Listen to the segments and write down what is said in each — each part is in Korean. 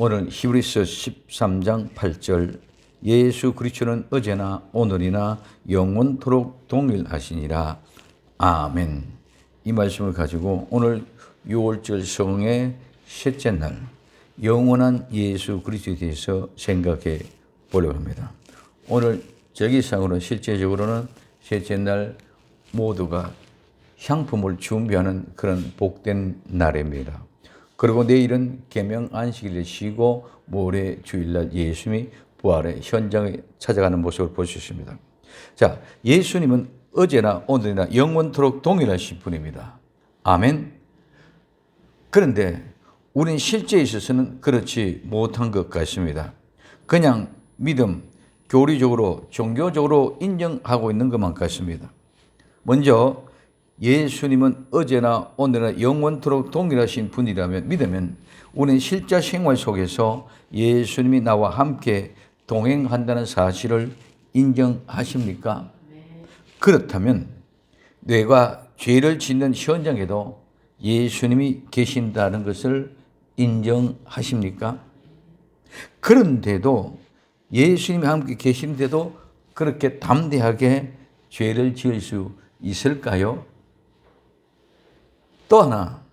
오늘 히브리서 13장 8절 예수 그리스도는 어제나 오늘이나 영원토록 동일하시니라. 아멘. 이 말씀을 가지고 오늘 6월절 성의 셋째 날 영원한 예수 그리스도에 대해서 생각해 보려고 합니다. 오늘 절기상으로는 실제적으로는 셋째 날 모두가 향품을 준비하는 그런 복된 날입니다. 그리고 내일은 계명 안식일을 쉬고 모레 주일날 예수님이 부활의 현장에 찾아가는 모습을 볼 수 있습니다. 자, 예수님은 어제나 오늘이나 영원토록 동일하신 분입니다. 아멘. 그런데 우리는 실제에 있어서는 그렇지 못한 것 같습니다. 그냥 믿음, 교리적으로, 종교적으로 인정하고 있는 것만 같습니다. 먼저 예수님은 어제나 오늘이나 영원토록 동일하신 분이라면 믿으면 우리는 실제 생활 속에서 예수님이 나와 함께 동행한다는 사실을 인정하십니까? 그렇다면 내가 죄를 짓는 현장에도 예수님이 계신다는 것을 인정하십니까? 그런데도 예수님이 함께 계신데도 그렇게 담대하게 죄를 지을 수 있을까요? 또 하나,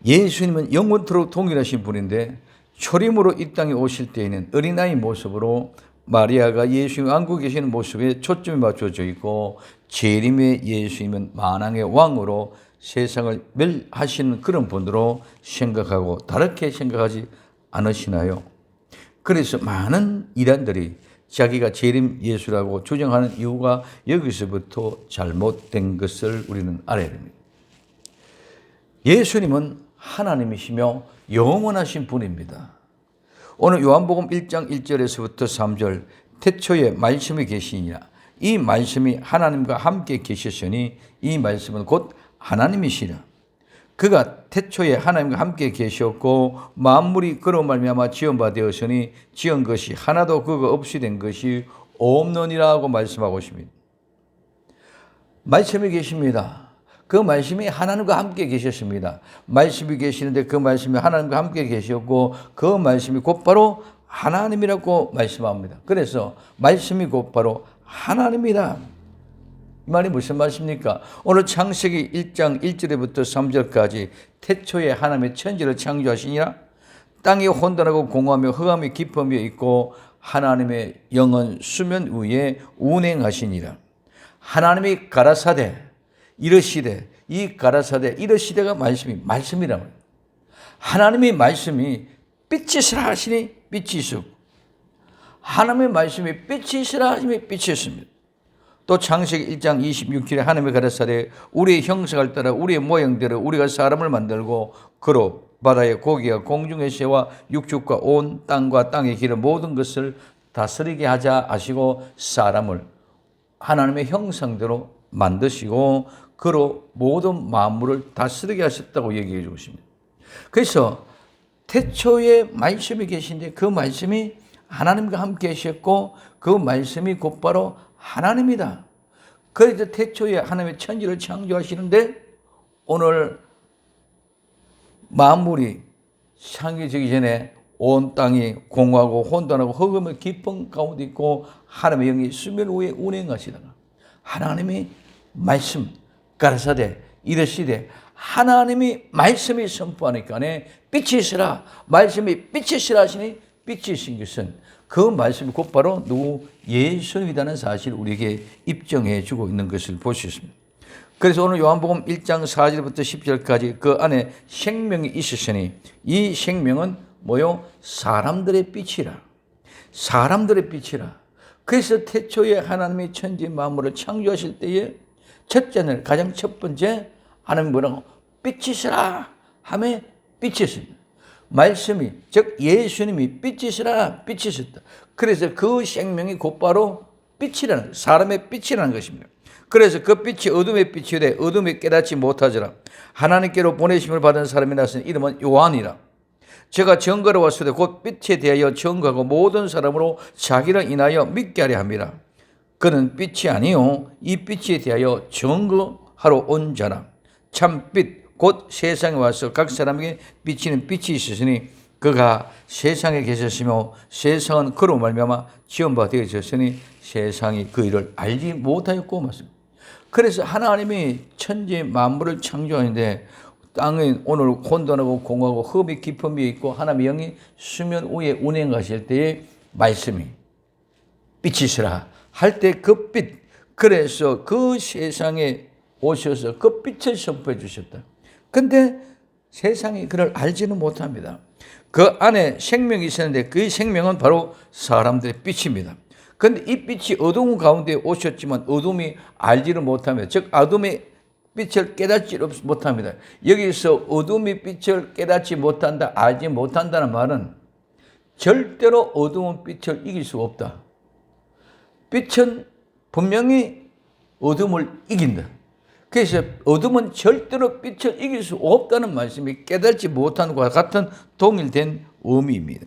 예수님은 영원토록 동일하신 분인데 초림으로 이 땅에 오실 때에는 어린아이 모습으로 마리아가 예수님 안고 계시는 모습에 초점이 맞춰져 있고 재림의 예수님은 만왕의 왕으로 세상을 멸하시는 그런 분으로 생각하고 다르게 생각하지 않으시나요? 그래서 많은 이단들이 자기가 재림 예수라고 주장하는 이유가 여기서부터 잘못된 것을 우리는 알아야 됩니다. 예수님은 하나님이시며 영원하신 분입니다. 오늘 요한복음 1장 1절에서부터 3절 태초에 말씀이 계시니라. 이 말씀이 하나님과 함께 계셨으니 이 말씀은 곧 하나님이시라. 그가 태초에 하나님과 함께 계셨고 만물이 그로 말미암아 지은 바 되었으니 지은 것이 하나도 그가 없이 된 것이 없느니라고 말씀하고 있습니다. 말씀이 계십니다. 그 말씀이 하나님과 함께 계셨습니다. 말씀이 계시는데 그 말씀이 하나님과 함께 계셨고 그 말씀이 곧바로 하나님이라고 말씀합니다. 그래서 말씀이 곧바로 하나님이다. 이 말이 무슨 말씀입니까? 오늘 창세기 1장 1절부터 3절까지 태초에 하나님의 천지를 창조하시니라. 땅이 혼돈하고 공허하며 흑암이 깊음이 있고 하나님의 영은 수면 위에 운행하시니라. 하나님이 가라사대 이르시되, 이 가라사대 이르시되가 말씀이라고. 하나님의 말씀이 빛이 있으라 하시니 빛이 있었고 하나님의 말씀이 빛이 있으라 하시니 빛이 있습니다. 또 창세기 1장 26절에 하나님의 가라사대 우리의 형상을 따라 우리의 모양대로 우리가 사람을 만들고 그로 바다의 고기와 공중의 새와 육축과 온 땅과 땅의 길의 모든 것을 다스리게 하자 하시고 사람을 하나님의 형상대로 만드시고 그로 모든 만물을 다스리게 하셨다고 얘기해 주고 있습니다. 그래서 태초에 말씀이 계신데 그 말씀이 하나님과 함께 계셨고 그 말씀이 곧바로 하나님이다. 그래서 태초에 하나님의 천지를 창조하시는데 오늘 만물이 창조되기 전에 온 땅이 공허하고 혼돈하고 흑암의 깊은 가운데 있고 하나님의 영이 수면 위에 운행하시다가 하나님이 말씀 가라사대 이르시되 하나님이 말씀이 선포하니까 빛이 있으라 말씀이 빛이 있으라 하시니 빛이 있은 것은 그 말씀이 곧바로 누구 예수님이라는 사실을 우리에게 입증해 주고 있는 것을 볼 수 있습니다. 그래서 오늘 요한복음 1장 4절부터 10절까지 그 안에 생명이 있으시니 이 생명은 뭐요? 사람들의 빛이라. 사람들의 빛이라. 그래서 태초에 하나님이 천지 만물을 창조하실 때에 첫째는 가장 첫 번째 하나님 뭐라고? 빛이시라 하며 빛이십니다. 말씀이 즉 예수님이 빛이시라 빛이셨다. 그래서 그 생명이 곧바로 빛이라는 사람의 빛이라는 것입니다. 그래서 그 빛이 어둠의 빛이 돼 어둠이 깨닫지 못하더라. 하나님께로 보내심을 받은 사람이 나선 이름은 요한이라. 제가 증거로 왔을 때 곧 빛에 대하여 증거하고 모든 사람으로 자기를 인하여 믿게 하려 함이라. 그는 빛이 아니요 이 빛에 대하여 증거하러 온 자라. 참빛 곧 세상에 와서 각 사람에게 비치는 빛이 있으시니 그가 세상에 계셨으며 세상은 그로 말미암아 지은 바 되어졌으니 세상이 그 일을 알지 못하였고 맞습니다. 그래서 하나님이 천지 만물을 창조하는데 땅에 오늘 혼돈하고 공하고 흡이 깊은 비에 있고 하나님의 영이 수면 위에 운행하실 때에 말씀이 빛이시라 할 때 그 빛, 그래서 그 세상에 오셔서 그 빛을 선포해 주셨다. 근데 세상이 그를 알지는 못합니다. 그 안에 생명이 있었는데 그 생명은 바로 사람들의 빛입니다. 그런데 이 빛이 어두운 가운데 오셨지만 어둠이 알지를 못합니다. 즉 어둠의 빛을 깨닫지 못합니다. 여기서 어둠이 빛을 깨닫지 못한다, 알지 못한다는 말은 절대로 어두운 빛을 이길 수가 없다. 빛은 분명히 어둠을 이긴다. 그래서 어둠은 절대로 빛을 이길 수 없다는 말씀이 깨닫지 못하는 것과 같은 동일된 의미입니다.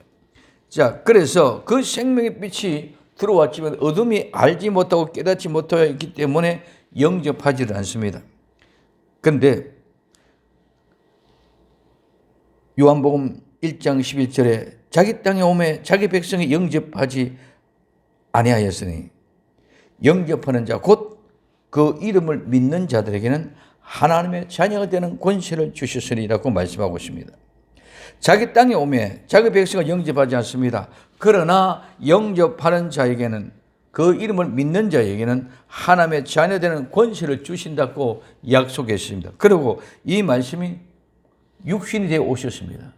자, 그래서 그 생명의 빛이 들어왔지만 어둠이 알지 못하고 깨닫지 못하고 있기 때문에 영접하지를 않습니다. 그런데 요한복음 1장 11절에 자기 땅에 오매 자기 백성이 영접하지 아니하였으니 영접하는 자 곧 그 이름을 믿는 자들에게는 하나님의 자녀가 되는 권세를 주셨으리라고 말씀하고 있습니다. 자기 땅에 오매 자기 백성을 영접하지 않습니다. 그러나 영접하는 자에게는 그 이름을 믿는 자에게는 하나님의 자녀 되는 권세를 주신다고 약속했습니다. 그리고 이 말씀이 육신이 되어 오셨습니다.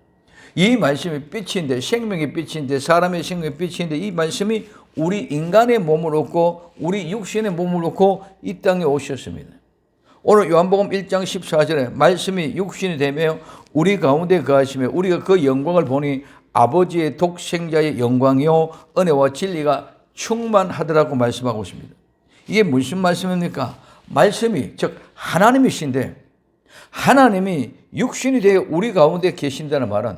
이 말씀이 빛인데 생명의 빛인데 사람의 생명의 빛인데 이 말씀이 우리 인간의 몸을 얻고 우리 육신의 몸을 얻고 이 땅에 오셨습니다. 오늘 요한복음 1장 14절에 말씀이 육신이 되며 우리 가운데 거하시며 우리가 그 영광을 보니 아버지의 독생자의 영광이요 은혜와 진리가 충만하더라고 말씀하고 있습니다. 이게 무슨 말씀입니까? 말씀이 즉 하나님이신데 하나님이 육신이 되어 우리 가운데 계신다는 말은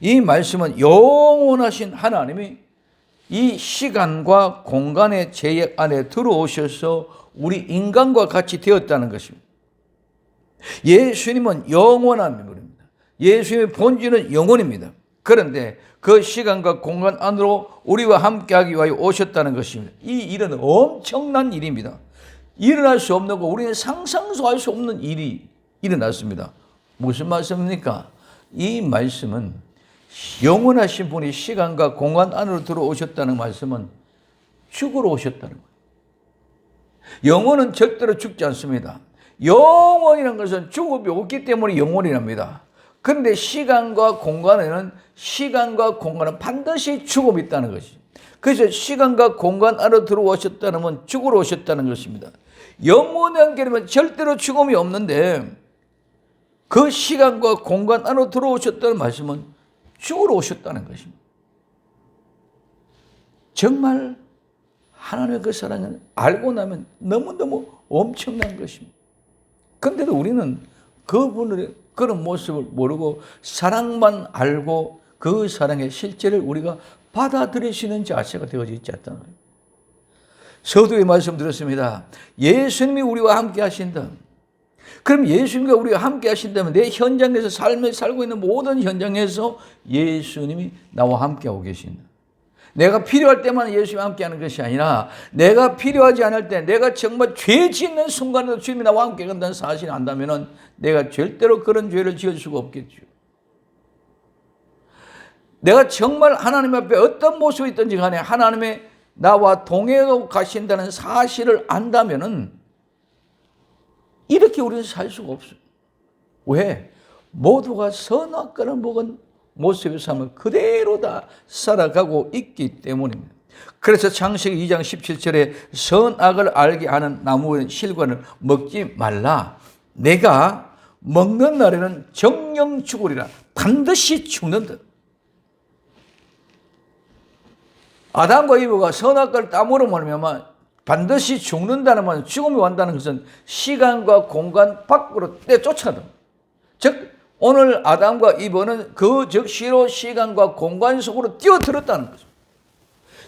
이 말씀은 영원하신 하나님이 이 시간과 공간의 제약 안에 들어오셔서 우리 인간과 같이 되었다는 것입니다. 예수님은 영원한 인물입니다. 예수님의 본질은 영원입니다. 그런데 그 시간과 공간 안으로 우리와 함께하기 위하여 오셨다는 것입니다. 이 일은 엄청난 일입니다. 일어날 수 없는 거 우리는 상상도 할 수 없는 일이 일어났습니다. 무슨 말씀입니까? 이 말씀은 영원하신 분이 시간과 공간 안으로 들어오셨다는 말씀은 죽으러 오셨다는 거예요. 영혼은 절대로 죽지 않습니다. 영혼이라는 것은 죽음이 없기 때문에 영혼이랍니다. 그런데 시간과 공간에는 반드시 죽음이 있다는 것이죠. 그래서 시간과 공간 안으로 들어오셨다는 건 죽으러 오셨다는 것입니다. 영혼의 관계라면 절대로 죽음이 없는데 그 시간과 공간 안으로 들어오셨다는 말씀은 죽으러 오셨다는 것입니다. 정말 하나님의 그 사랑을 알고 나면 너무너무 엄청난 것입니다. 그런데도 우리는 그분의 그런 모습을 모르고 사랑만 알고 그 사랑의 실제를 우리가 받아들이시는 자세가 되어져 있지 않다는 거예요. 서두에 말씀드렸습니다. 예수님이 우리와 함께 하신다. 그럼 예수님과 우리가 함께 하신다면 내 현장에서 삶을 살고 있는 모든 현장에서 예수님이 나와 함께 하고 계신다. 내가 필요할 때만 예수님과 함께 하는 것이 아니라 내가 필요하지 않을 때 내가 정말 죄 짓는 순간에도 주님이 나와 함께 한다는 사실을 안다면 내가 절대로 그런 죄를 지을 수가 없겠죠. 내가 정말 하나님 앞에 어떤 모습이 있든지 간에 하나님의 나와 동행하고 가신다는 사실을 안다면 이렇게 우리는 살 수가 없어요. 왜? 모두가 선악과를 먹은 모습의 삶을 그대로 다 살아가고 있기 때문입니다. 그래서 창세기 2장 17절에 선악을 알게 하는 나무의 실과를 먹지 말라. 내가 먹는 날에는 정령 죽으리라. 반드시 죽는다. 아담과 이브가 선악과를 따먹으로 말미암아 반드시 죽는다는 말은 죽음이 온다는 것은 시간과 공간 밖으로 쫓아다. 즉 오늘 아담과 이브는 그 즉시로 시간과 공간 속으로 뛰어들었다는 거죠.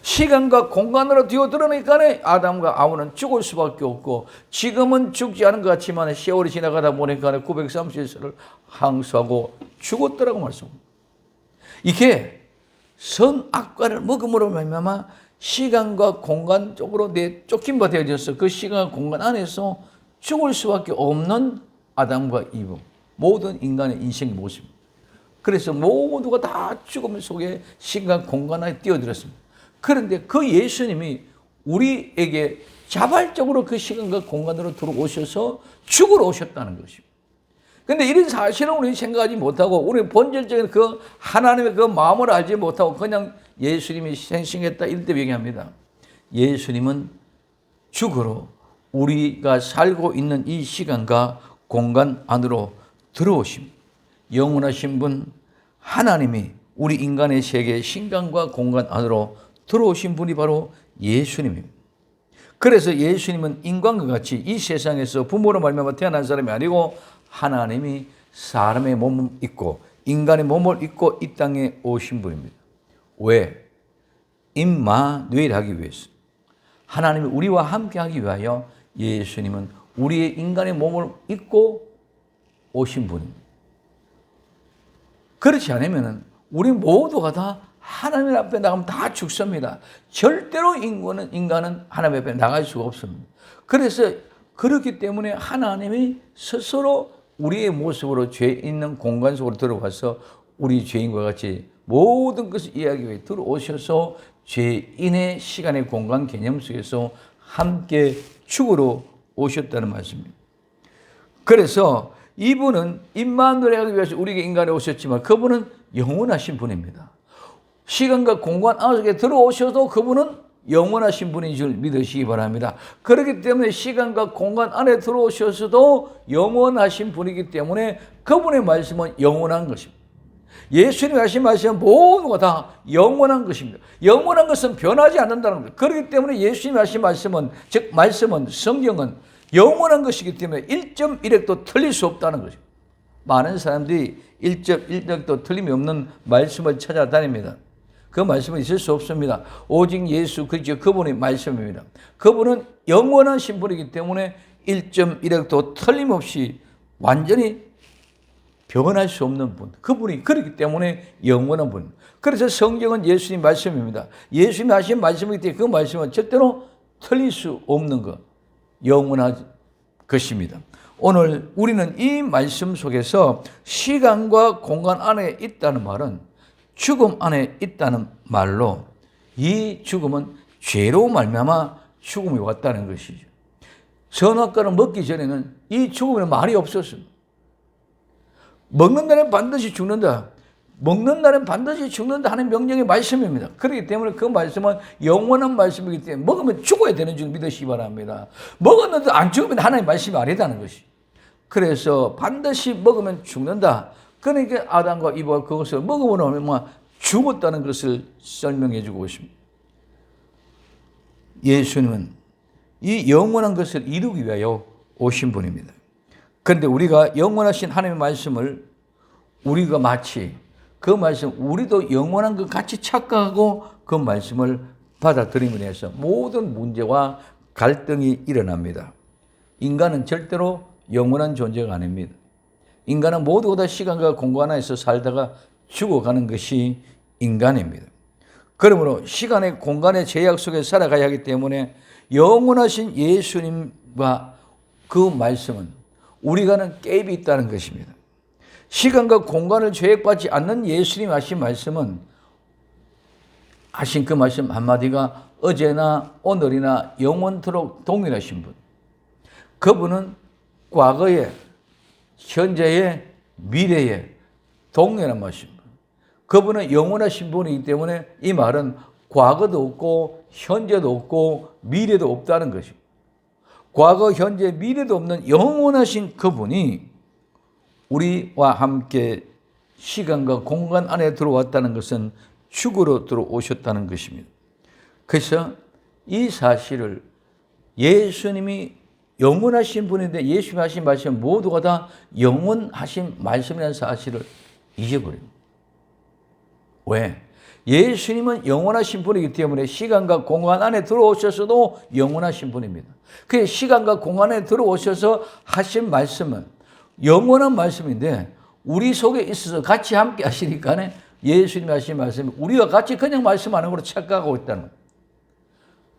시간과 공간으로 뛰어들으니까 아담과 아우는 죽을 수밖에 없고 지금은 죽지 않은 것 같지만 세월이 지나가다 보니까 930세를 항수하고 죽었더라고 말씀합니다. 이게 선악과를 먹음으로 말미암아 시간과 공간 쪽으로 쫓김 바 되어져서 그 시간과 공간 안에서 죽을 수밖에 없는 아담과 이브, 모든 인간의 인생의 모습입니다. 그래서 모두가 다 죽음 속에 시간 공간 안에 뛰어들었습니다. 그런데 그 예수님이 우리에게 자발적으로 그 시간과 공간으로 들어오셔서 죽으러 오셨다는 것입니다. 그런데 이런 사실은 우리는 생각하지 못하고 우리 본질적인 그 하나님의 그 마음을 알지 못하고 그냥 예수님이 생신했다 이럴 때 얘기합니다. 예수님은 죽으러 우리가 살고 있는 이 시간과 공간 안으로 들어오십니다. 영원하신 분 하나님이 우리 인간의 세계 시간과 공간 안으로 들어오신 분이 바로 예수님입니다. 그래서 예수님은 인간과 같이 이 세상에서 부모로 말미암아 태어난 사람이 아니고 하나님이 사람의 몸을 입고 인간의 몸을 입고 이 땅에 오신 분입니다. 왜? 임마누엘 하기 위해서. 하나님이 우리와 함께 하기 위하여 예수님은 우리의 인간의 몸을 입고 오신 분입니다. 그렇지 않으면 우리 모두가 다 하나님 앞에 나가면 다 죽습니다. 절대로 인간은 하나님 앞에 나갈 수가 없습니다. 그래서 그렇기 때문에 하나님이 스스로 우리의 모습으로 죄 있는 공간 속으로 들어가서 우리 죄인과 같이 모든 것을 이야기하기 위해 들어오셔서 죄인의 시간의 공간 개념 속에서 함께 죽으러 오셨다는 말씀입니다. 그래서 이분은 임마누엘 하기 위해서 우리에게 인간에 오셨지만 그분은 영원하신 분입니다. 시간과 공간 안에 들어오셔도 그분은 영원하신 분인 줄 믿으시기 바랍니다. 그렇기 때문에 시간과 공간 안에 들어오셔서도 영원하신 분이기 때문에 그분의 말씀은 영원한 것입니다. 예수님이 하신 말씀은 모두가 다 영원한 것입니다. 영원한 것은 변하지 않는다는 겁니다. 그렇기 때문에 예수님이 하신 말씀은, 즉 말씀은, 성경은 영원한 것이기 때문에 1.1획도 틀릴 수 없다는 것입니다. 많은 사람들이 1.1획도 틀림이 없는 말씀을 찾아다닙니다. 그 말씀은 있을 수 없습니다. 오직 예수 그리스도 그분의 말씀입니다. 그분은 영원하신 분이기 때문에 1.1획도 틀림없이 완전히 변할 수 없는 분. 그분이 그렇기 때문에 영원한 분. 그래서 성경은 예수님 말씀입니다. 예수님이 하신 말씀이기 때문에 그 말씀은 절대로 틀릴 수 없는 것. 영원한 것입니다. 오늘 우리는 이 말씀 속에서 시간과 공간 안에 있다는 말은 죽음 안에 있다는 말로 이 죽음은 죄로 말미암아 죽음이 왔다는 것이죠. 선악과를 먹기 전에는 이 죽음에는 말이 없었습니다. 먹는 날엔 반드시 죽는다. 먹는 날엔 반드시 죽는다 하는 명령의 말씀입니다. 그렇기 때문에 그 말씀은 영원한 말씀이기 때문에 먹으면 죽어야 되는 줄 믿으시기 바랍니다. 먹었는데 안 죽으면 하나님의 말씀이 아니다는 것이. 그래서 반드시 먹으면 죽는다. 그러니까 아담과 이브가 그것을 먹음으로 하면 죽었다는 것을 설명해 주고 있습니다. 예수님은 이 영원한 것을 이루기 위하여 오신 분입니다. 그런데 우리가 영원하신 하나님의 말씀을 우리가 마치 그 말씀, 우리도 영원한 것 같이 착각하고 그 말씀을 받아들임으로 해서 모든 문제와 갈등이 일어납니다. 인간은 절대로 영원한 존재가 아닙니다. 인간은 모두가 다 시간과 공간 안에서 살다가 죽어가는 것이 인간입니다. 그러므로 시간의 공간의 제약 속에 살아가야 하기 때문에 영원하신 예수님과 그 말씀은 우리가는 갭이 있다는 것입니다. 시간과 공간을 제약받지 않는 예수님 하신 말씀은 하신 그 말씀 한마디가 어제나 오늘이나 영원토록 동일하신 분. 그분은 과거에, 현재에, 미래에 동일한 말씀입니다. 그분은 영원하신 분이기 때문에 이 말은 과거도 없고 현재도 없고 미래도 없다는 것입니다. 과거, 현재, 미래도 없는 영원하신 그분이 우리와 함께 시간과 공간 안에 들어왔다는 것은 죽으러 들어오셨다는 것입니다. 그래서 이 사실을 예수님이 영원하신 분인데 예수님이 하신 말씀 모두가 다 영원하신 말씀이라는 사실을 잊어버립니다. 왜? 예수님은 영원하신 분이기 때문에 시간과 공간 안에 들어오셔서도 영원하신 분입니다. 그 시간과 공간에 들어오셔서 하신 말씀은 영원한 말씀인데 우리 속에 있어서 같이 함께 하시니까 예수님이 하신 말씀이 우리와 같이 그냥 말씀 안 하고 착각하고 있다는 거예요.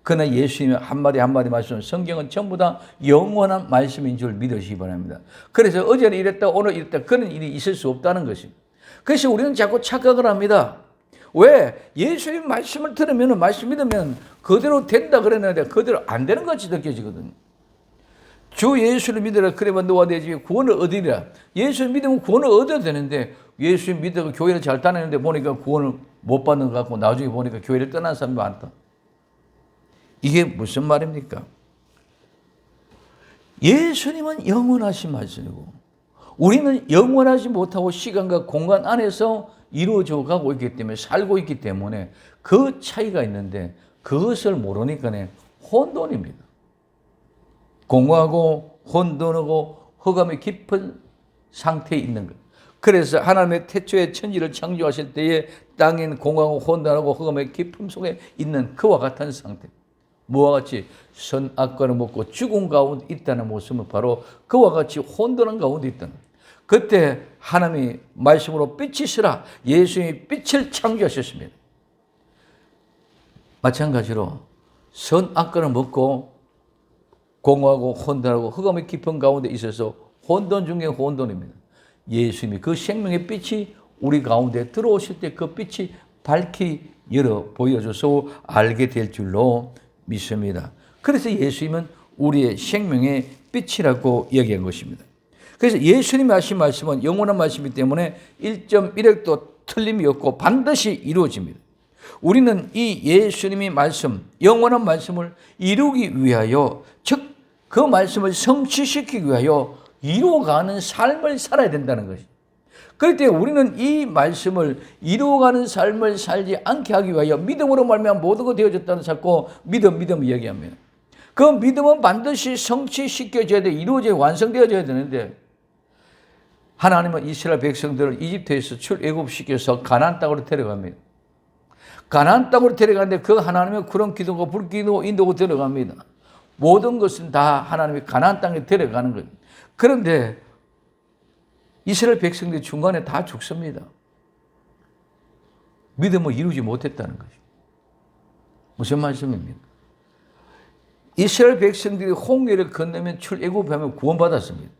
그러나 예수님의 한마디 한마디 말씀은 성경은 전부 다 영원한 말씀인 줄 믿으시기 바랍니다. 그래서 어제는 이랬다 오늘 이랬다 그런 일이 있을 수 없다는 것입니다. 그래서 우리는 자꾸 착각을 합니다. 왜? 예수님 말씀을 들으면 말씀 믿으면 그대로 된다 그랬는데 그대로 안 되는 것 같이 느껴지거든요. 주 예수를 믿으라 그래만 너와 내 집에 구원을 얻으리라. 예수를 믿으면 구원을 얻어야 되는데 예수 믿다가 교회를 잘 다니는데 보니까 구원을 못 받는 것 같고 나중에 보니까 교회를 떠난 사람이 많다. 이게 무슨 말입니까? 예수님은 영원하신 말씀이고 우리는 영원하지 못하고 시간과 공간 안에서 이루어져 가고 있기 때문에 살고 있기 때문에 그 차이가 있는데 그것을 모르니까 혼돈입니다. 공허하고 혼돈하고 흑암이 깊은 상태에 있는 것. 그래서 하나님의 태초에 천지를 창조하실 때에 땅인 공허하고 혼돈하고 흑암의 깊음 속에 있는 그와 같은 상태. 뭐와 같이 선악과를 먹고 죽음 가운데 있다는 모습은 바로 그와 같이 혼돈한 가운데 있다는 거예요. 그때 하나님이 말씀으로 빛이시라 예수님이 빛을 창조하셨습니다. 마찬가지로 선악과를 먹고 공허하고 혼돈하고 흑암의 깊은 가운데 있어서 혼돈 중에 혼돈입니다. 예수님이 그 생명의 빛이 우리 가운데 들어오실 때 그 빛이 밝히 보여줘서 알게 될 줄로 믿습니다. 그래서 예수님은 우리의 생명의 빛이라고 얘기한 것입니다. 그래서 예수님이 하신 말씀은 영원한 말씀이기 때문에 1.1핵도 틀림이 없고 반드시 이루어집니다. 우리는 이 예수님의 말씀, 영원한 말씀을 이루기 위하여 즉 그 말씀을 성취시키기 위하여 이루어가는 삶을 살아야 된다는 것이죠. 그럴 때 우리는 이 말씀을 이루어가는 삶을 살지 않게 하기 위하여 믿음으로 말미암아 모든 것 되어졌다는 자꾸 믿음 이야기합니다. 그 믿음은 반드시 성취시켜져야 돼. 이루어져야 완성되어져야 되는데 하나님은 이스라엘 백성들을 이집트에서 출애굽시켜서 가나안 땅으로 데려갑니다. 가나안 땅으로 데려가는데 그 하나님의 구름 기둥과 불 기둥으로 인도하고 데려갑니다. 모든 것은 다 하나님이 가나안 땅에 데려가는 거예요. 그런데 이스라엘 백성들이 중간에 다 죽습니다. 믿음을 이루지 못했다는 것이죠. 무슨 말씀입니까? 이스라엘 백성들이 홍해를 건너면 출애굽하면 구원받았습니다.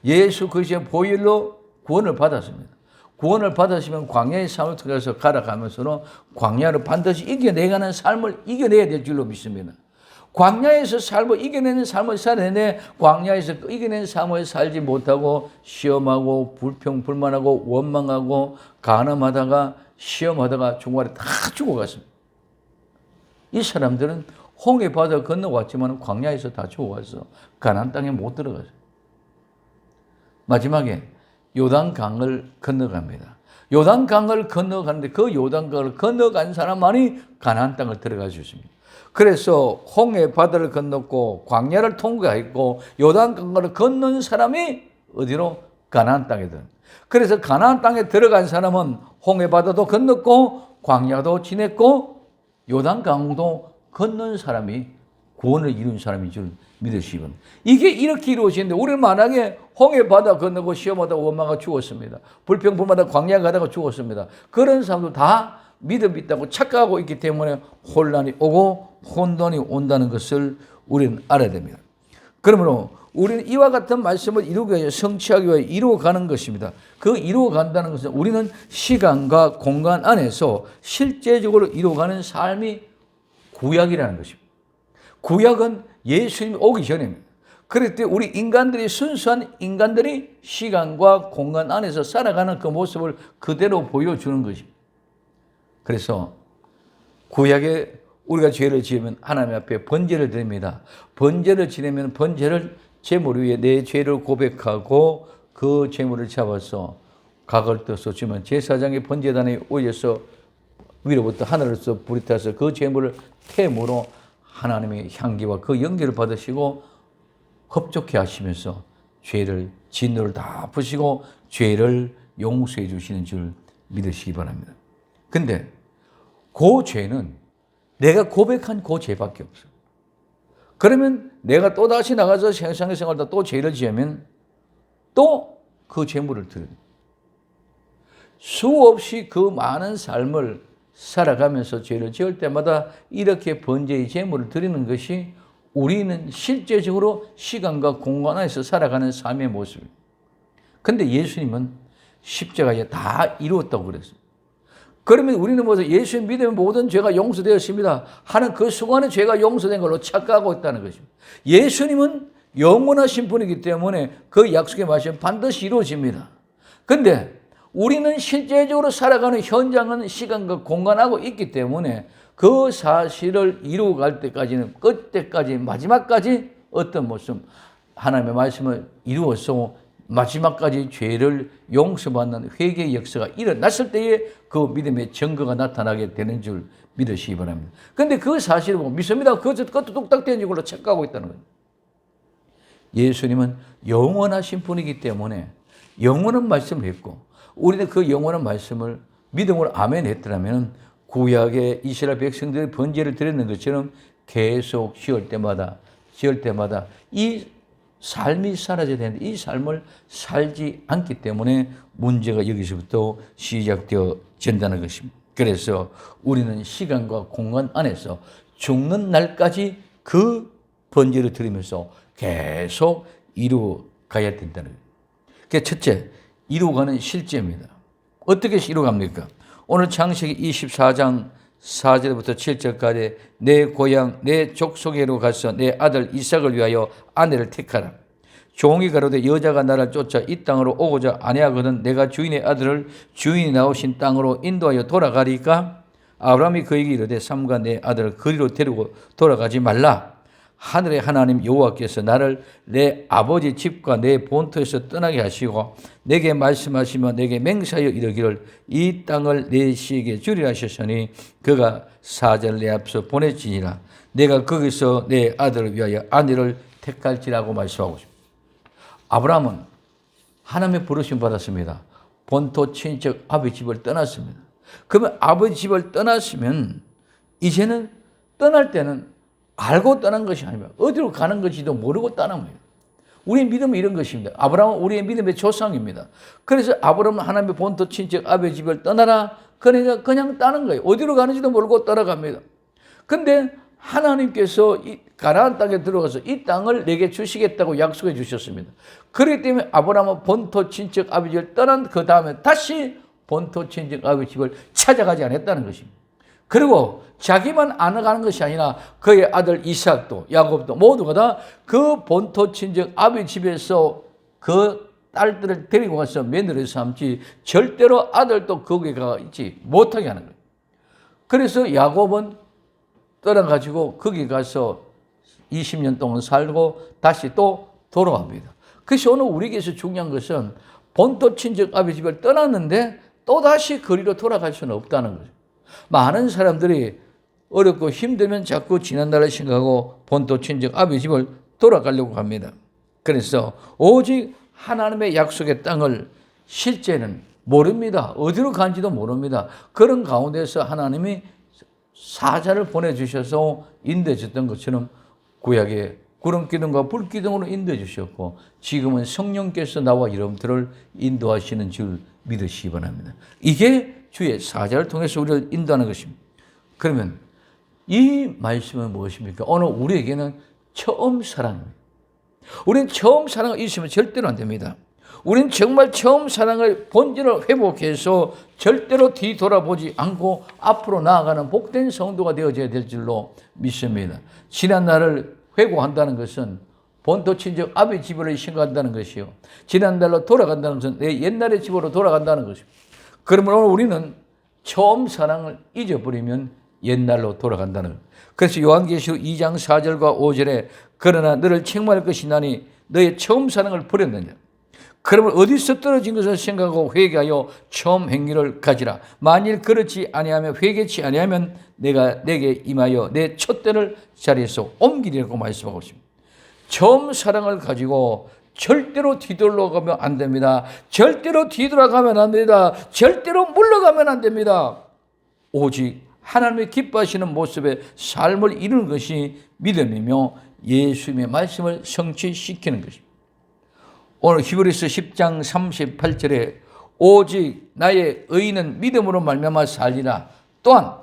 예수 그리스도의 보혈로 구원을 받았습니다. 구원을 받으시면 광야의 삶을 통해서 갈아가면서는 광야를 반드시 이겨내가는 삶을 이겨내야 될 줄로 믿습니다. 광야에서 삶을 이겨내는 삶을 살아내네 광야에서 이겨내는 삶을 살지 못하고 시험하고 불평불만하고 원망하고 간음하다가 시험하다가 중간에 다 죽어갔습니다. 이 사람들은 홍해 바다 건너왔지만 광야에서 다 죽어가서 가나안 땅에 못 들어갔어요. 마지막에 요단강을 건너갑니다. 요단강을 건너가는데 그 요단강을 건너간 사람만이 가나안 땅을 들어갈 수 있습니다. 그래서 홍해 바다를 건넜고 광야를 통과했고 요단강을 건넌 사람이 어디로? 가나안 땅에 들어. 그래서 가나안 땅에 들어간 사람은 홍해 바다도 건넜고 광야도 지냈고 요단강도 건넌 사람이 구원을 이룬 사람인 줄 믿으시기 바랍니다. 이게 이렇게 이루어지는데 우리는 만약에 홍해 바다 건너고 시험하다가 원망하고 죽었습니다. 불평불만하다 광야 가다가 죽었습니다. 그런 사람도 다 믿음이 있다고 착각하고 있기 때문에 혼란이 오고 혼돈이 온다는 것을 우리는 알아야 됩니다. 그러므로 우리는 이와 같은 말씀을 이루기 위해 성취하기 위해 이루어가는 것입니다. 그 이루어간다는 것은 우리는 시간과 공간 안에서 실제적으로 이루어가는 삶이 구약이라는 것입니다. 구약은 예수님이 오기 전입니다. 그럴 때 우리 인간들이 순수한 인간들이 시간과 공간 안에서 살아가는 그 모습을 그대로 보여주는 것입니다. 그래서 구약에 우리가 죄를 지으면 하나님 앞에 번제를 드립니다. 번제를 지내면 번제를 제물 위에 내 죄를 고백하고 그 제물을 잡아서 각을 떠서 주면 제사장의 번제단에 올려서 위로부터 하늘에서 불이 타서 그 제물을 태무로 하나님의 향기와 그 연기를 받으시고 흡족해 하시면서 죄를 진노를 다 푸시고 죄를 용서해 주시는 줄 믿으시기 바랍니다. 근데 그 죄는 내가 고백한 그 죄밖에 없어. 그러면 내가 또다시 나가서 세상의 생활다 또 죄를 지으면 또 그 죄물을 드려요. 수없이 그 많은 삶을 살아가면서 죄를 지을 때마다 이렇게 번제의 제물을 드리는 것이 우리는 실제적으로 시간과 공간 안에서 살아가는 삶의 모습입니다. 그런데 예수님은 십자가에 다 이루었다고 그랬어요. 그러면 우리는 뭐죠? 예수님 믿으면 모든 죄가 용서되었습니다 하는 그 순간에 죄가 용서된 걸로 착각하고 있다는 것입니다. 예수님은 영원하신 분이기 때문에 그 약속의 말씀은 반드시 이루어집니다. 그런데 우리는 실제적으로 살아가는 현장은 시간과 공간하고 있기 때문에 그 사실을 이루어갈 때까지는 끝때까지 마지막까지 어떤 모습 하나님의 말씀을 이루어서 마지막까지 죄를 용서받는 회개의 역사가 일어났을 때에 그 믿음의 증거가 나타나게 되는 줄 믿으시기 바랍니다. 그런데 그 사실을 보고 믿습니다. 그것도 뚝딱된 걸로 착각하고 있다는 거예요. 예수님은 영원하신 분이기 때문에 영원한 말씀을 했고 우리는 그 영원한 말씀을 믿음으로 아멘 했더라면 구약의 이스라엘 백성들의 번제를 드렸는 것처럼 계속 지을 때마다 이 삶이 사라져야 되는데 이 삶을 살지 않기 때문에 문제가 여기서부터 시작되어진다는 것입니다. 그래서 우리는 시간과 공간 안에서 죽는 날까지 그 번제를 드리면서 계속 이루어가야 된다는 거예요. 그게 첫째, 이루어가는 실제입니다. 어떻게 이루어갑니까? 오늘 창세기 24장 4절부터 7절까지 내 고향 내 족속에로 가서 내 아들 이삭을 위하여 아내를 택하라. 종이 가로되 여자가 나를 쫓아 이 땅으로 오고자 아니하거든 내가 주인의 아들을 주인이 나오신 땅으로 인도하여 돌아가리까? 아브라함이 그에게 이르되 삼가 내 아들을 그리로 데리고 돌아가지 말라. 하늘의 하나님 여호와께서 나를 내 아버지 집과 내 본토에서 떠나게 하시고 내게 말씀하시며 내게 맹세하여 이르기를 이 땅을 내 씨에게 주리라 하셨으니 그가 사자를 내 앞서 보내지니라. 내가 거기서 내 아들을 위하여 아내를 택할지라고 말씀하고 있습니다. 아브라함은 하나님의 부르심 받았습니다. 본토 친척 아버지 집을 떠났습니다. 그러면 아버지 집을 떠났으면 이제는 떠날 때는 알고 떠난 것이 아니라 어디로 가는 것인지도 모르고 떠난 거예요. 우리의 믿음은 이런 것입니다. 아브라함은 우리의 믿음의 조상입니다. 그래서 아브라함은 하나님의 본토 친척 아버지 집을 떠나라. 그러니까 그냥 떠난 거예요. 어디로 가는지도 모르고 떠나갑니다. 그런데 하나님께서 이 가나안 땅에 들어가서 이 땅을 내게 주시겠다고 약속해 주셨습니다. 그렇기 때문에 아브라함은 본토 친척 아버지 집을 떠난 그 다음에 다시 본토 친척 아버지 집을 찾아가지 않았다는 것입니다. 그리고 자기만 안 가는 것이 아니라 그의 아들 이삭도 야곱도 모두가 다 그 본토 친척 아버지 집에서 그 딸들을 데리고 가서 며느리 삼지 절대로 아들도 거기에 가 있지 못하게 하는 거예요. 그래서 야곱은 떠나가지고 거기 가서 20년 동안 살고 다시 또 돌아갑니다. 그래서 오늘 우리에게서 중요한 것은 본토 친척 아버지 집을 떠났는데 또다시 거리로 돌아갈 수는 없다는 거죠. 많은 사람들이 어렵고 힘들면 자꾸 지난날을 생각하고 본토 친척 아버지 집을 돌아가려고 합니다. 그래서 오직 하나님의 약속의 땅을 실제는 모릅니다. 어디로 간지도 모릅니다. 그런 가운데서 하나님이 사자를 보내주셔서 인도해 줬던 것처럼 구약의 구름기둥과 불기둥으로 인도해 주셨고 지금은 성령께서 나와 여러분들을 인도하시는 줄 믿으시기 바랍니다. 이게 주의 사자를 통해서 우리를 인도하는 것입니다. 그러면 이 말씀은 무엇입니까? 오늘 우리에게는 처음 사랑입니다. 우리는 처음 사랑을 잊으면 절대로 안 됩니다. 우리는 정말 처음 사랑을 본질을 회복해서 절대로 뒤돌아보지 않고 앞으로 나아가는 복된 성도가 되어져야 될 줄로 믿습니다. 지난 날을 회고한다는 것은 본토 친척 아버지 집으로 생각한다는 것이요. 지난 날로 돌아간다는 것은 내 옛날의 집으로 돌아간다는 것입니다. 그러면 오늘 우리는 처음 사랑을 잊어버리면 옛날로 돌아간다는 것. 그래서 요한계시록 2장 4절과 5절에 그러나 너를 책망할 것이 나니 너의 처음 사랑을 버렸느냐. 그러면 어디서 떨어진 것을 생각하고 회개하여 처음 행위를 가지라. 만일 그렇지 아니하면 회개치 아니하면 내가 내게 임하여 내 촛대를 자리에서 옮기리라고 말씀하고 있습니다. 처음 사랑을 가지고 절대로 뒤돌아가면 안 됩니다. 절대로 뒤돌아가면 안 됩니다. 절대로 물러가면 안 됩니다. 오직 하나님의 기뻐하시는 모습의 삶을 이루는 것이 믿음이며 예수님의 말씀을 성취시키는 것입니다. 오늘 히브리서 10장 38절에 오직 나의 의인은 믿음으로 말미암아 살리라. 또한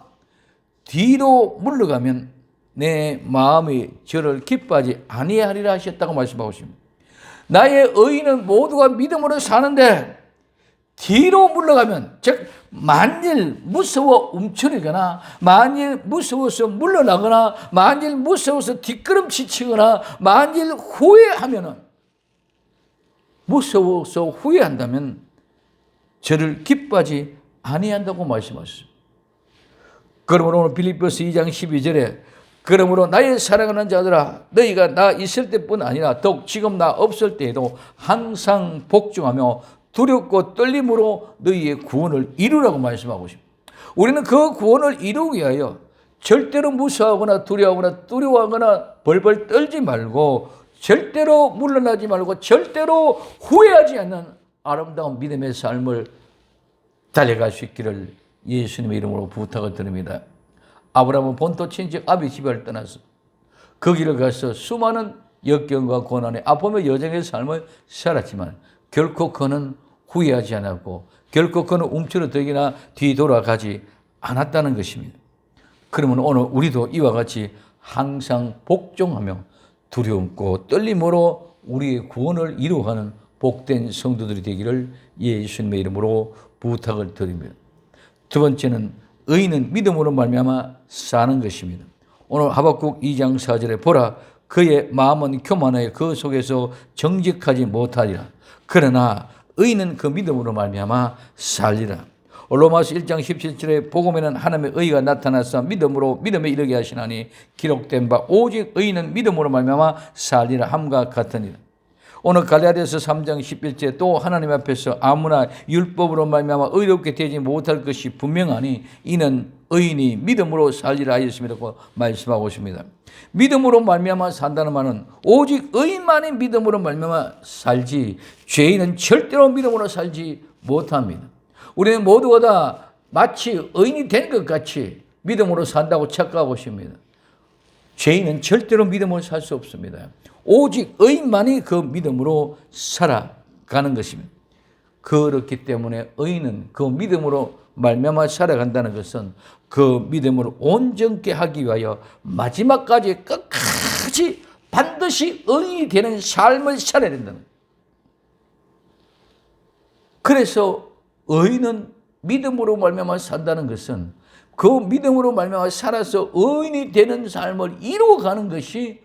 뒤로 물러가면 내 마음이 저를 기뻐하지 아니하리라 하셨다고 말씀하고 있습니다. 나의 의인은 모두가 믿음으로 사는데 뒤로 물러가면, 즉 만일 무서워 움츠리거나 만일 무서워서 물러나거나 만일 무서워서 뒷걸음치거나 만일 후회하면은, 무서워서 후회한다면 저를 기뻐하지 아니한다고 말씀하셨습니다. 그러므로 오늘 빌립보서 2장 12절에 그러므로 나의 사랑하는 자들아 너희가 나 있을 때뿐 아니라 더욱 지금 나 없을 때에도 항상 복종하며 두렵고 떨림으로 너희의 구원을 이루라고 말씀하고 있습니다. 우리는 그 구원을 이루기 위하여 절대로 무서워하거나 두려워하거나 벌벌 떨지 말고 절대로 물러나지 말고 절대로 후회하지 않는 아름다운 믿음의 삶을 달려갈 수 있기를 예수님의 이름으로 부탁을 드립니다. 아브라함은 본토 친척 아비 집을 떠나서 그 길을 가서 수많은 역경과 고난의 아픔의 여정의 삶을 살았지만 결코 그는 후회하지 않았고 결코 그는 움츠러들기나 뒤돌아가지 않았다는 것입니다. 그러면 오늘 우리도 이와 같이 항상 복종하며 두려움고 떨림으로 우리의 구원을 이루어가는 복된 성도들이 되기를 예수님의 이름으로 부탁을 드립니다. 두 번째는 의인은 믿음으로 말미암아 사는 것입니다. 오늘 하박국 2장 4절에 보라 그의 마음은 교만하여 그 속에서 정직하지 못하리라. 그러나 의인은 그 믿음으로 말미암아 살리라. 로마서 1장 17절에 복음에는 하나님의 의가 나타나서 믿음에 이르게 하시나니 기록된 바 오직 의인은 믿음으로 말미암아 살리라 함과 같으니라. 오늘 갈라디아서 3장 11절에 또 하나님 앞에서 아무나 율법으로 말미암아 의롭게 되지 못할 것이 분명하니 이는 의인이 믿음으로 살리라 하였습니다고 말씀하고 있습니다. 믿음으로 말미암아 산다는 말은 오직 의인만이 믿음으로 말미암아 살지 죄인은 절대로 믿음으로 살지 못합니다. 우리는 모두가 다 마치 의인이 된 것 같이 믿음으로 산다고 착각하고 있습니다. 죄인은 절대로 믿음으로 살 수 없습니다. 오직 의인만이 그 믿음으로 살아가는 것입니다. 그렇기 때문에 의인은 그 믿음으로 말미암아 살아간다는 것은 그 믿음을 온전케 하기 위하여 마지막까지 끝까지 반드시 의인이 되는 삶을 살아야 된다는 거예요. 그래서 의인은 믿음으로 말미암아 산다는 것은 그 믿음으로 말미암아 살아서 의인이 되는 삶을 이루어가는 것이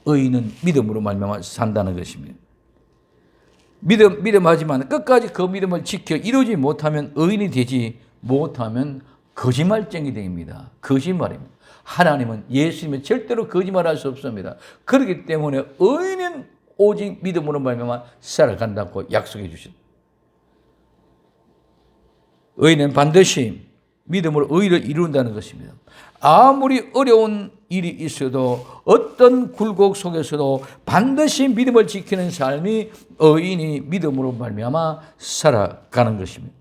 의인은 믿음으로 말미암아 산다는 것입니다. 믿음하지만 끝까지 그 믿음을 지켜 이루지 못하면 의인이 되지 못하면 거짓말쟁이 됩니다. 거짓말입니다. 하나님은 예수님은 절대로 거짓말할 수 없습니다. 그렇기 때문에 의인은 오직 믿음으로 말미암아 살아간다고 약속해 주셨습니다. 의인은 반드시 믿음으로 의를 이룬다는 것입니다. 아무리 어려운 일이 있어도 어떤 굴곡 속에서도 반드시 믿음을 지키는 삶이 의인이 믿음으로 말미암아 살아가는 것입니다.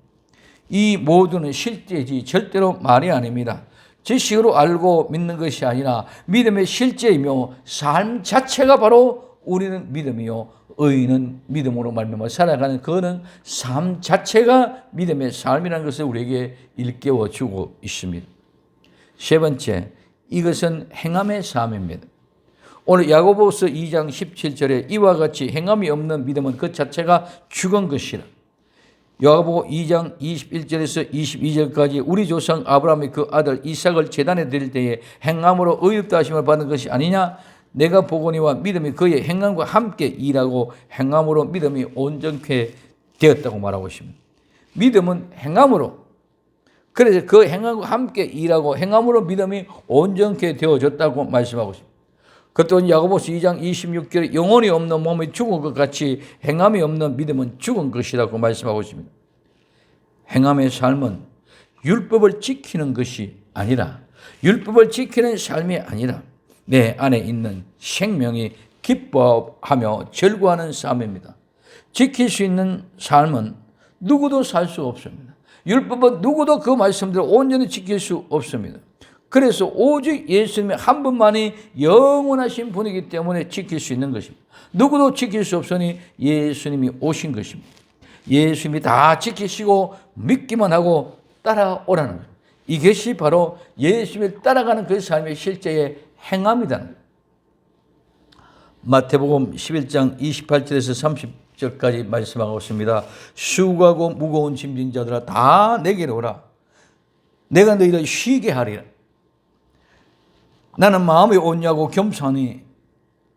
이 모두는 실제지 절대로 말이 아닙니다. 지식으로 알고 믿는 것이 아니라 믿음의 실제이며 삶 자체가 바로 우리는 믿음이요 의인은 믿음으로 말미암아 살아가는 그는 삶 자체가 믿음의 삶이라는 것을 우리에게 일깨워 주고 있습니다. 세 번째, 이것은 행함의 삶입니다. 오늘 야고보서 2장 17절에 이와 같이 행함이 없는 믿음은 그 자체가 죽은 것이라. 야고보 2장 21절에서 22절까지 우리 조상 아브라함이 그 아들 이삭을 제단에 드릴 때에 행함으로 의롭다 하심을 받은 것이 아니냐? 내가 보거니와 믿음이 그의 행함과 함께 일하고 행함으로 믿음이 온전케 되었다고 말하고 있습니다. 믿음은 행함으로, 그래서 그 행함과 함께 일하고 행함으로 믿음이 온전케 되어졌다고 말씀하고 있습니다. 그것도 야고보서 2장 26절에 영혼이 없는 몸이 죽은 것 같이 행함이 없는 믿음은 죽은 것이라고 말씀하고 있습니다. 행함의 삶은 율법을 지키는 것이 아니라, 율법을 지키는 삶이 아니라 내 안에 있는 생명이 기뻐하며 즐거워하는 삶입니다. 지킬 수 있는 삶은 누구도 살 수 없습니다. 율법은 누구도 그 말씀대로 온전히 지킬 수 없습니다. 그래서 오직 예수님의 한 분만이 영원하신 분이기 때문에 지킬 수 있는 것입니다. 누구도 지킬 수 없으니 예수님이 오신 것입니다. 예수님이 다 지키시고 믿기만 하고 따라오라는 거예요. 이것이 바로 예수님을 따라가는 그 삶의 실제의 행함이다. 마태복음 11장 28절에서 30절까지 말씀하고 있습니다. 수고하고 무거운 짐진 자들아 다 내게로 오라. 내가 너희를 쉬게 하리라. 나는 마음이 온유하고 겸손하니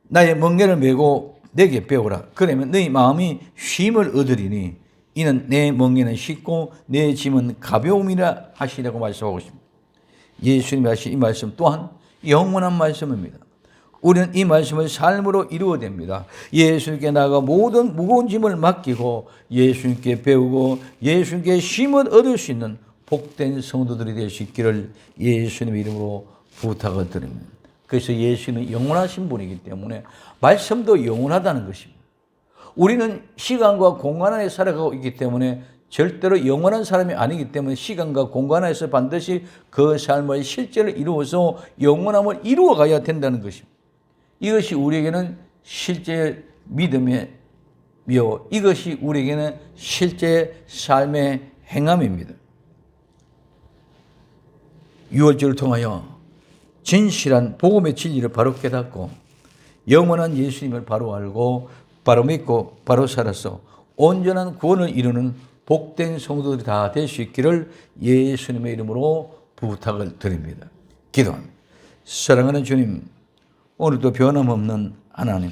나의 멍에를 메고 내게 배우라. 그러면 너희 마음이 쉼을 얻으리니 이는 내 멍에는 쉽고 내 짐은 가벼움이라 하시라고 말씀하고 있습니다. 예수님이 하신 이 말씀 또한 영원한 말씀입니다. 우리는 이 말씀을 삶으로 이루어야 됩니다. 예수님께 나아가 모든 무거운 짐을 맡기고 예수님께 배우고 예수님께 쉼을 얻을 수 있는 복된 성도들이 될 수 있기를 예수님의 이름으로 부탁을 드립니다. 그래서 예수는 영원하신 분이기 때문에 말씀도 영원하다는 것입니다. 우리는 시간과 공간 안에 살아가고 있기 때문에 절대로 영원한 사람이 아니기 때문에 시간과 공간 안에서 반드시 그 삶의 실제를 이루어서 영원함을 이루어가야 된다는 것입니다. 이것이 우리에게는 실제 믿음이며 이것이 우리에게는 실제 삶의 행함입니다. 6월절을 통하여 진실한 복음의 진리를 바로 깨닫고 영원한 예수님을 바로 알고 바로 믿고 바로 살아서 온전한 구원을 이루는 복된 성도들이 다 될 수 있기를 예수님의 이름으로 부탁을 드립니다. 기도합니다. 사랑하는 주님, 오늘도 변함없는 하나님,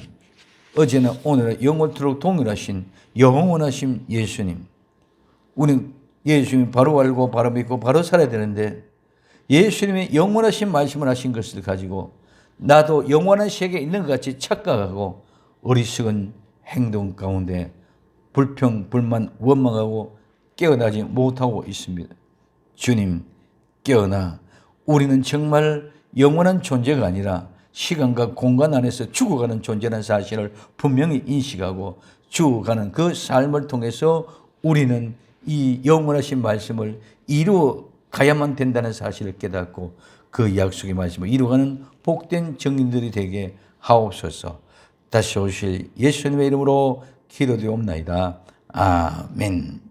어제나 오늘은 영원토록 동일하신 영원하신 예수님, 우리는 예수님이 바로 알고 바로 믿고 바로 살아야 되는데 예수님이 영원하신 말씀을 하신 것을 가지고 나도 영원한 세계에 있는 것 같이 착각하고 어리석은 행동 가운데 불평, 불만, 원망하고 깨어나지 못하고 있습니다. 주님, 깨어나 우리는 정말 영원한 존재가 아니라 시간과 공간 안에서 죽어가는 존재라는 사실을 분명히 인식하고 죽어가는 그 삶을 통해서 우리는 이 영원하신 말씀을 이루어 가야만 된다는 사실을 깨닫고 그 약속의 말씀을 이루어가는 복된 정인들이 되게 하옵소서. 다시 오실 예수님의 이름으로 기도드리옵나이다. 아멘.